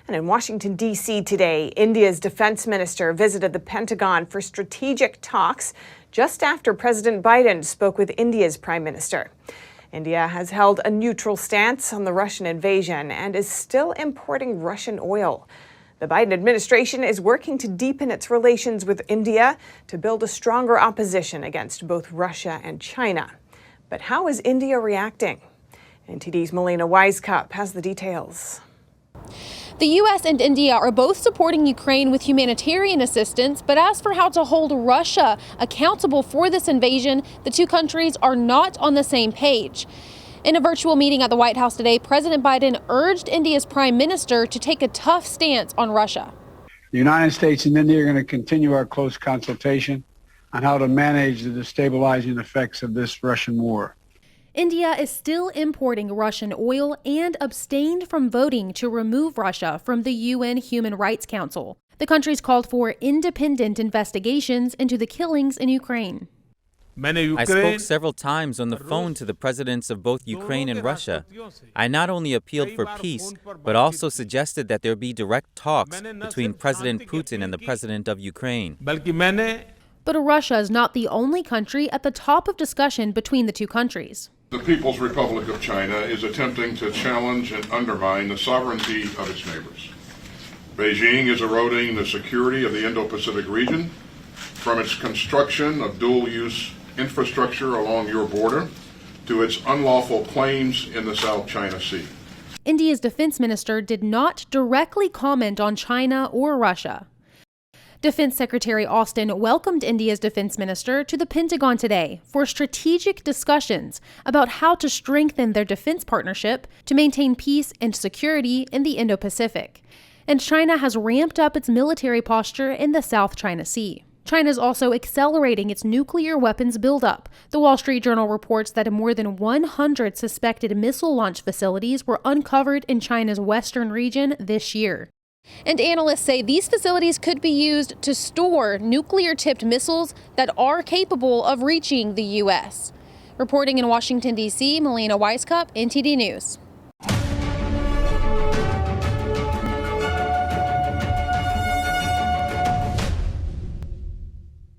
And in Washington, D.C. today, India's defense minister visited the Pentagon for strategic talks just after President Biden spoke with India's prime minister. India has held a neutral stance on the Russian invasion and is still importing Russian oil. The Biden administration is working to deepen its relations with India to build a stronger opposition against both Russia and China. But how is India reacting? NTD's Melina Wisecup has the details. The U.S. and India are both supporting Ukraine with humanitarian assistance, but as for how to hold Russia accountable for this invasion, the two countries are not on the same page. In a virtual meeting at the White House today, President Biden urged India's prime minister to take a tough stance on Russia. The United States and India are going to continue our close consultation on how to manage the destabilizing effects of this Russian war. India is still importing Russian oil and abstained from voting to remove Russia from the UN Human Rights Council. The countries called for independent investigations into the killings in Ukraine. I spoke several times on the phone to the presidents of both Ukraine and Russia. I not only appealed for peace, but also suggested that there be direct talks between President Putin and the president of Ukraine. But Russia is not the only country at the top of discussion between the two countries. The People's Republic of China is attempting to challenge and undermine the sovereignty of its neighbors. Beijing is eroding the security of the Indo-Pacific region, from its construction of dual-use infrastructure along your border to its unlawful claims in the South China Sea. India's defense minister did not directly comment on China or Russia. Defense Secretary Austin welcomed India's defense minister to the Pentagon today for strategic discussions about how to strengthen their defense partnership to maintain peace and security in the Indo-Pacific. And China has ramped up its military posture in the South China Sea. China is also accelerating its nuclear weapons buildup. The Wall Street Journal reports that more than 100 suspected missile launch facilities were uncovered in China's western region this year. And analysts say these facilities could be used to store nuclear-tipped missiles that are capable of reaching the U.S. Reporting in Washington, D.C., Melina Wisecup, NTD News.